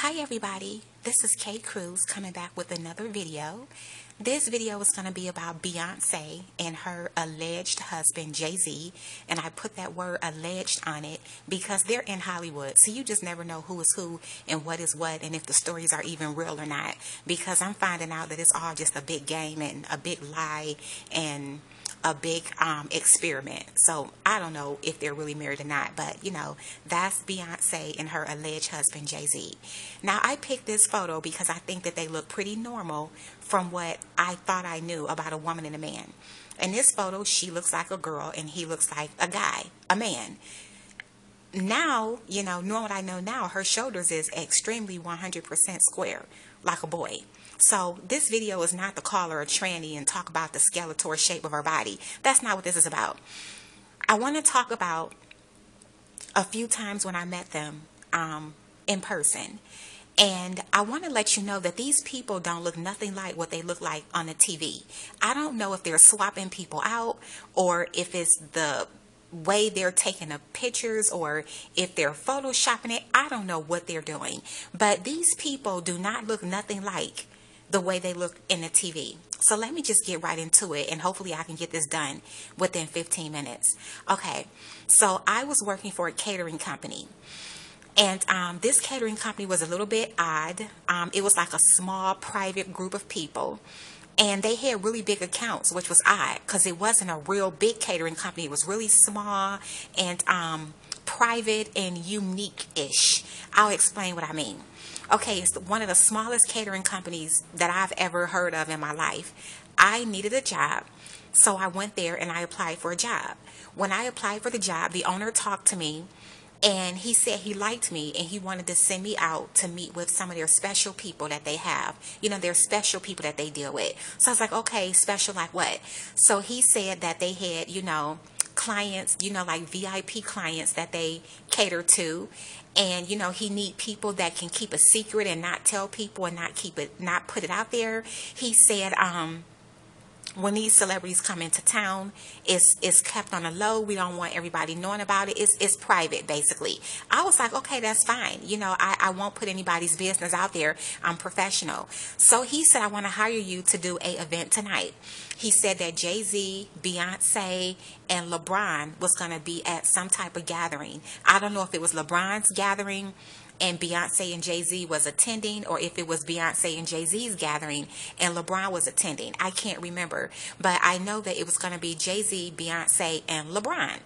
Hi everybody, this is Kay Cruz coming back with another video. This video is going to be about Beyonce and her alleged husband Jay-Z, and I put that word alleged on it because they're in Hollywood, so you just never know who is who and what is what and if the stories are even real or not, because I'm finding out that it's all just a big game and a big lie and a big experiment. So I don't know if they're really married or not, but you know, that's Beyonce and her alleged husband Jay-Z. Now I picked this photo because I think that they look pretty normal from what I thought I knew about a woman and a man. In this photo, she looks like a girl and he looks like a guy, a man. Now, you know, knowing what I know now, her shoulders is extremely 100% square, like a boy. So this video is not to call her a tranny and talk about the skeletal shape of her body. That's not what this is about. I want to talk about a few times when I met them in person. And I want to let you know that these people don't look nothing like what they look like on the TV. I don't know if they're swapping people out or if it's the way they're taking the pictures or if they're photoshopping it. I don't know what they're doing. But these people do not look nothing like the way they look in the TV. So let me just get right into it, and hopefully I can get this done within 15 minutes. Okay, so I was working for a catering company. And this catering company was a little bit odd. It was like a small private group of people. And they had really big accounts, which was odd because it wasn't a real big catering company. It was really small and private and unique-ish. I'll explain what I mean. Okay, it's one of the smallest catering companies that I've ever heard of in my life. I needed a job, so I went there and I applied for a job. When I applied for the job, the owner talked to me and he said he liked me and he wanted to send me out to meet with some of their special people that they have. You know, their special people that they deal with. So I was like, okay, special like what? So he said that they had, you know, clients, you know, like VIP clients that they cater to. And, you know, he need people that can keep a secret and not tell people and not put it out there. He said, when these celebrities come into town, it's kept on the low. We don't want everybody knowing about it. It's private, basically. I was like, okay, that's fine. You know, I won't put anybody's business out there. I'm professional. So he said, I want to hire you to do a event tonight. He said that Jay-Z, Beyonce, and LeBron was going to be at some type of gathering. I don't know if it was LeBron's gathering and Beyonce and Jay-Z was attending, or if it was Beyonce and Jay-Z's gathering and LeBron was attending. I can't remember, but I know that it was going to be Jay-Z, Beyonce, and LeBron.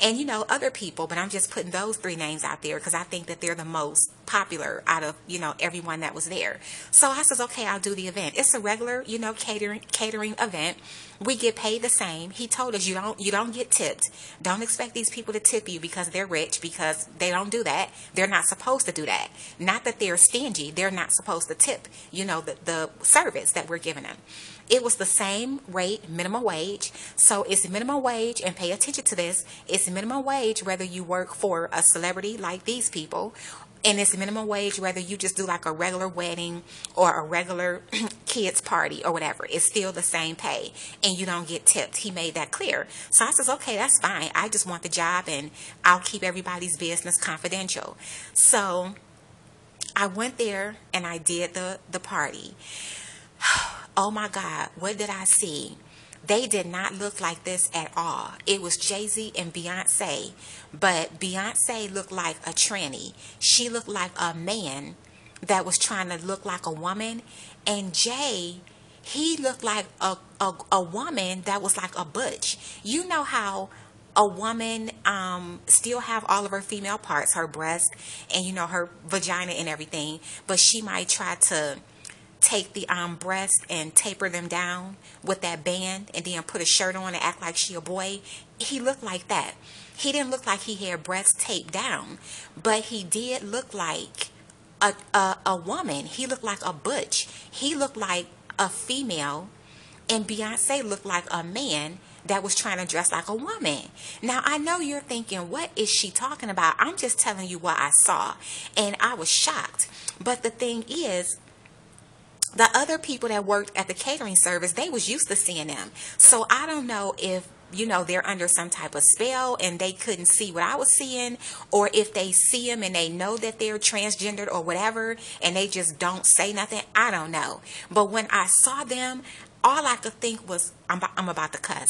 And, you know, other people, but I'm just putting those three names out there because I think that they're the most popular out of, you know, everyone that was there. So I says, okay, I'll do the event. It's a regular, you know, catering event. We get paid the same. He told us you don't get tipped. Don't expect these people to tip you because they're rich, because they don't do that. They're not supposed to do that. Not that they're stingy. They're not supposed to tip, you know, the service that we're giving them. It was the same rate, minimum wage. So it's minimum wage, and pay attention to this. It's minimum wage whether you work for a celebrity like these people, and it's minimum wage whether you just do like a regular wedding or a regular kids party or whatever. It's still the same pay, and you don't get tipped. He made that clear. So I says, okay, that's fine. I just want the job, and I'll keep everybody's business confidential. So I went there and I did the party. Oh my God, what did I see? They did not look like this at all. It was Jay-Z and Beyonce, but Beyonce looked like a tranny. She looked like a man that was trying to look like a woman, and Jay, he looked like a woman that was like a butch. You know how a woman still have all of her female parts, her breast and, you know, her vagina and everything, but she might try to take the breasts and taper them down with that band and then put a shirt on and act like she a boy. He looked like that. He didn't look like he had breasts taped down, but he did look like a woman. He looked like a butch. He looked like a female, and Beyonce looked like a man that was trying to dress like a woman. Now, I know you're thinking, what is she talking about? I'm just telling you what I saw, and I was shocked. But the thing is, the other people that worked at the catering service, they was used to seeing them. So I don't know if they're under some type of spell and they couldn't see what I was seeing, or if they see them and they know that they're transgendered or whatever and they just don't say nothing. I don't know. But when I saw them, all I could think was, I'm about to cuss.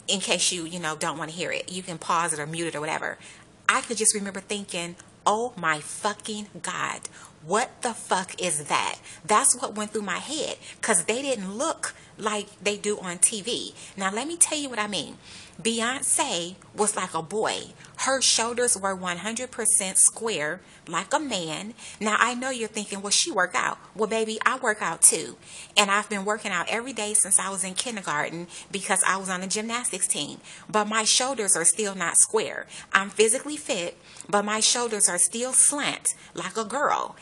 In case you don't want to hear it, you can pause it or mute it or whatever. I could just remember thinking, oh my fucking God, what the fuck is that? That's what went through my head, because they didn't look like they do on TV. Now, let me tell you what I mean. Beyonce was like a boy. Her shoulders were 100% square, like a man. Now, I know you're thinking, well, she work out. Well, baby, I work out too. And I've been working out every day since I was in kindergarten because I was on a gymnastics team. But my shoulders are still not square. I'm physically fit, but my shoulders are still slant, like a girl.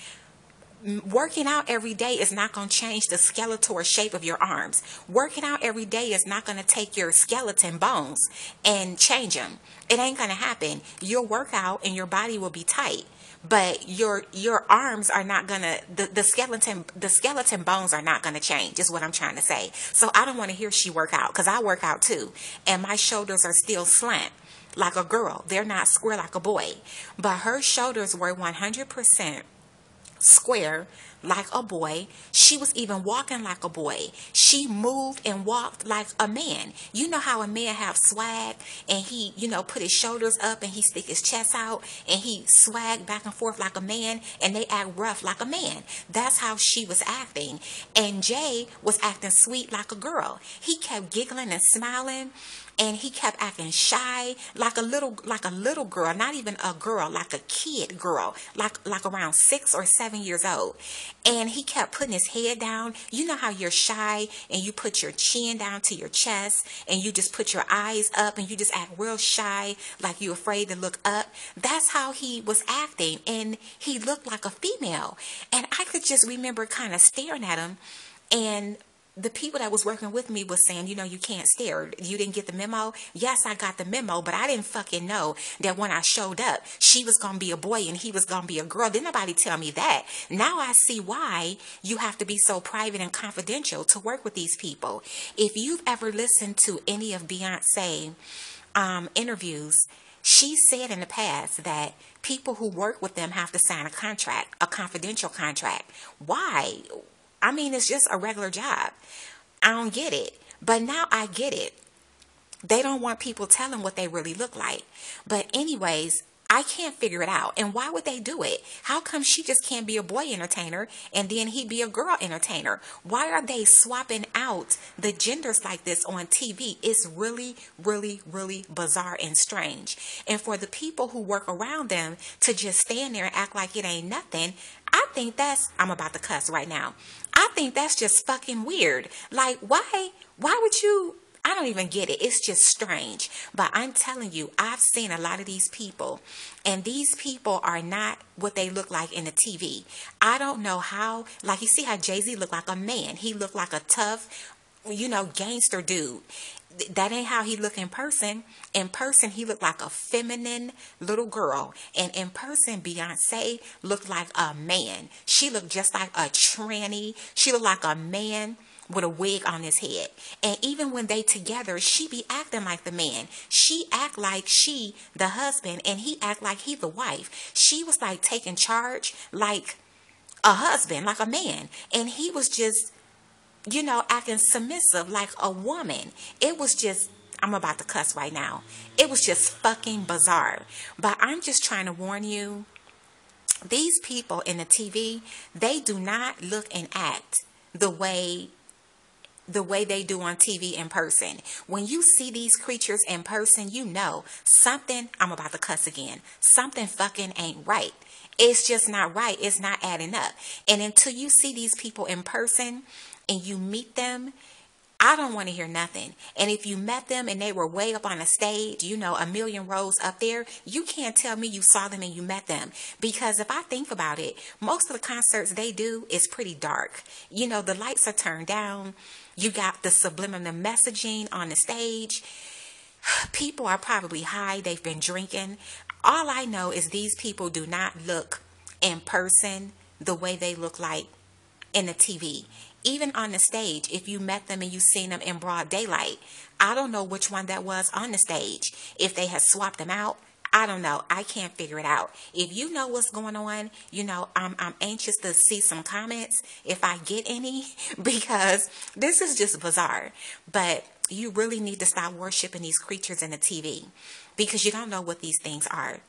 Working out every day is not going to change the skeletal shape of your arms. Working out every day is not going to take your skeleton bones and change them. It ain't going to happen. You'll work out and your body will be tight, but your arms are not going to, the skeleton bones are not going to change, is what I'm trying to say. So I don't want to hear she work out, because I work out too, and my shoulders are still slant like a girl. They're not square like a boy. But her shoulders were 100% square like a boy. She was even walking like a boy. She moved and walked like a man. You know how a man have swag, and he put his shoulders up and he stick his chest out and he swag back and forth like a man, and they act rough like a man. That's how she was acting. And Jay was acting sweet like a girl. He kept giggling and smiling, and he kept acting shy like a little girl, not even a girl, like a kid girl, like around 6 or 7 years old. And he kept putting his head down. You know how you're shy and you put your chin down to your chest and you just put your eyes up and you just act real shy, like you're afraid to look up. That's how he was acting, and he looked like a female. And I could just remember kind of staring at him, and the people that was working with me was saying, you can't stare. You didn't get the memo? Yes, I got the memo, but I didn't fucking know that when I showed up, she was going to be a boy and he was going to be a girl. Didn't nobody tell me that. Now I see why you have to be so private and confidential to work with these people. If you've ever listened to any of Beyonce interviews, she said in the past that people who work with them have to sign a contract, a confidential contract. Why? I mean, it's just a regular job. I don't get it. But now I get it. They don't want people telling what they really look like. But anyways, I can't figure it out. And why would they do it? How come she just can't be a boy entertainer and then he be a girl entertainer? Why are they swapping out the genders like this on TV? It's really, really, really bizarre and strange. And for the people who work around them to just stand there and act like it ain't nothing, I think I'm about to cuss right now. I think that's just fucking weird. Like, why would you? I don't even get it. It's just strange. But I'm telling you, I've seen a lot of these people, and these people are not what they look like in the TV. I don't know how, like, you see how Jay-Z looked like a man. He looked like a tough, gangster dude. That ain't how he look in person. In person, he looked like a feminine little girl. And in person, Beyonce looked like a man. She looked just like a tranny. She looked like a man with a wig on his head. And even when they together, she be acting like the man. She act like she the husband, and he act like he the wife. She was like taking charge like a husband, like a man. And he was just, acting submissive like a woman. It was just, I'm about to cuss right now. It was just fucking bizarre. But I'm just trying to warn you, these people in the TV, they do not look and act the way they do on TV in person. When you see these creatures in person, something, I'm about to cuss again, something fucking ain't right. It's just not right. It's not adding up. And until you see these people in person and you meet them, I don't want to hear nothing. And if you met them and they were way up on a stage, a million rows up there, you can't tell me you saw them and you met them. Because if I think about it, most of the concerts they do is pretty dark. The lights are turned down. You got the subliminal messaging on the stage. People are probably high. They've been drinking. All I know is these people do not look in person the way they look like in the TV. Even on the stage, if you met them and you seen them in broad daylight, I don't know which one that was on the stage. If they had swapped them out, I don't know. I can't figure it out. If you know what's going on, I'm anxious to see some comments if I get any, because this is just bizarre. But you really need to stop worshiping these creatures in the TV, because you don't know what these things are.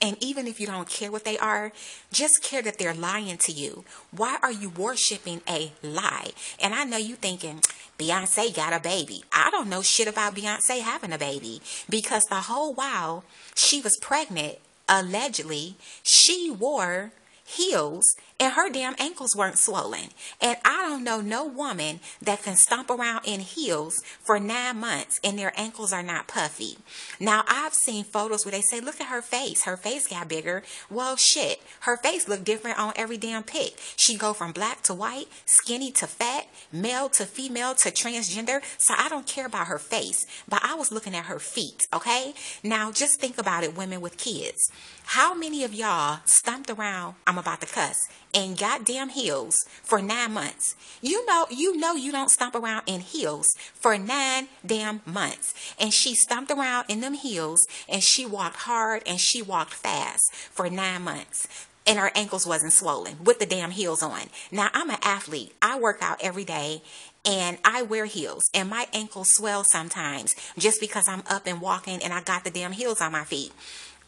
And even if you don't care what they are, just care that they're lying to you. Why are you worshiping a lie? And I know you thinking, Beyonce got a baby. I don't know shit about Beyonce having a baby, because the whole while she was pregnant, allegedly, she wore heels and her damn ankles weren't swollen. And I don't know no woman that can stomp around in heels for 9 months and their ankles are not puffy. Now, I've seen photos where they say, look at her face. Her face got bigger. Well, shit. Her face looked different on every damn pic. She go from black to white, skinny to fat, male to female to transgender. So I don't care about her face, but I was looking at her feet, okay? Now, just think about it, women with kids. How many of y'all stomped around, I'm about to cuss, in goddamn heels for 9 months? You know you don't stomp around in heels for 9 damn months. And she stomped around in them heels and she walked hard and she walked fast for 9 months. And her ankles wasn't swollen with the damn heels on. Now, I'm an athlete. I work out every day and I wear heels and my ankles swell sometimes just because I'm up and walking and I got the damn heels on my feet.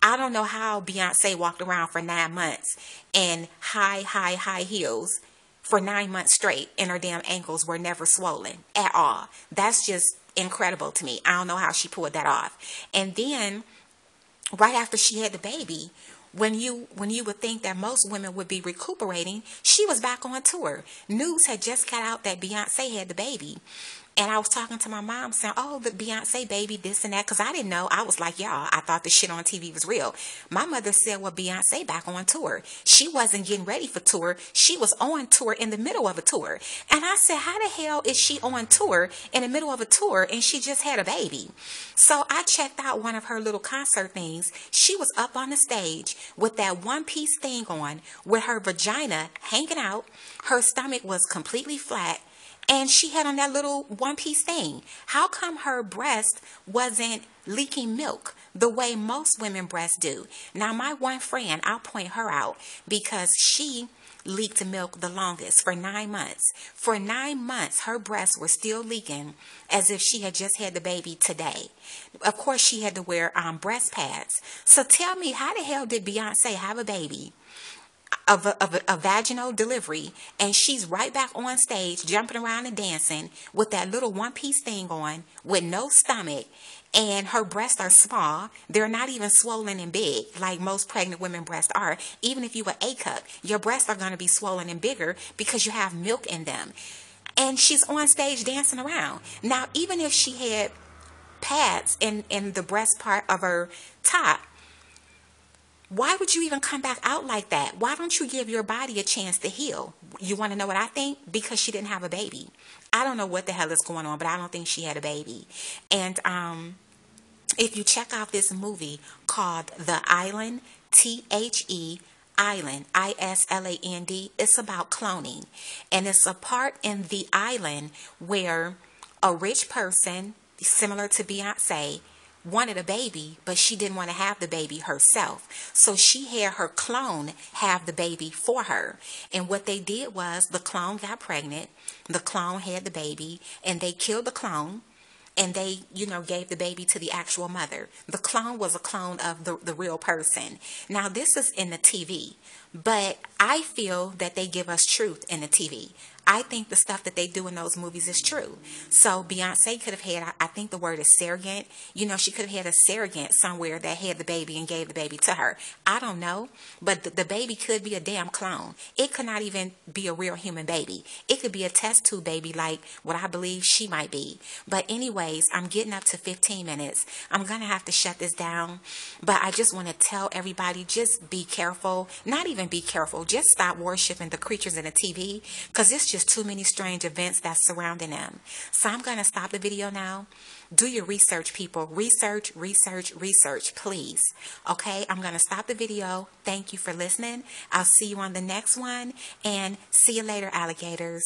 I don't know how Beyonce walked around for 9 months in high heels for 9 months straight and her damn ankles were never swollen at all. That's just incredible to me. I don't know how she pulled that off. And then right after she had the baby, when you would think that most women would be recuperating, she was back on tour. News had just got out that Beyonce had the baby. And I was talking to my mom saying, oh, the Beyonce baby, this and that, because I didn't know. I was like, y'all, I thought the shit on TV was real. My mother said, well, Beyonce back on tour. She wasn't getting ready for tour. She was on tour in the middle of a tour. And I said, how the hell is she on tour in the middle of a tour and she just had a baby? So I checked out one of her little concert things. She was up on the stage with that one-piece thing on with her vagina hanging out. Her stomach was completely flat. And she had on that little one-piece thing. How come her breast wasn't leaking milk the way most women breasts do? Now, my one friend, I'll point her out because she leaked milk the longest for 9 months. For 9 months, her breasts were still leaking as if she had just had the baby today. Of course, she had to wear breast pads. So tell me, how the hell did Beyonce have a baby? Of a vaginal delivery, and she's right back on stage jumping around and dancing with that little one-piece thing on with no stomach, and her breasts are small. They're not even swollen and big like most pregnant women breasts are. Even if you were A-cup, your breasts are going to be swollen and bigger because you have milk in them. And she's on stage dancing around. Now, even if she had pads in the breast part of her top, why would you even come back out like that? Why don't you give your body a chance to heal? You want to know what I think? Because she didn't have a baby. I don't know what the hell is going on, but I don't think she had a baby. And if you check out this movie called The Island, T-H-E, Island, I-S-L-A-N-D, it's about cloning. And it's a part in The Island where a rich person, similar to Beyonce, wanted a baby, but she didn't want to have the baby herself. So she had her clone have the baby for her. And what they did was the clone got pregnant, the clone had the baby, and they killed the clone. And they, gave the baby to the actual mother. The clone was a clone of the real person. Now, this is in the TV, but I feel that they give us truth in the TV. I think the stuff that they do in those movies is true. So Beyonce could have had, I think the word is surrogate. She could have had a surrogate somewhere that had the baby and gave the baby to her. I don't know, but the baby could be a damn clone. It could not even be a real human baby. It could be a test tube baby like what I believe she might be. But anyways, I'm getting up to 15 minutes. I'm going to have to shut this down. But I just want to tell everybody, just be careful. Not even be careful. Just stop worshiping the creatures in the TV, because it's just too many strange events that's surrounding them. So I'm going to stop the video now. Do your research, people. Research, research, research, please. Okay, I'm going to stop the video. Thank you for listening. I'll see you on the next one, and see you later, alligators.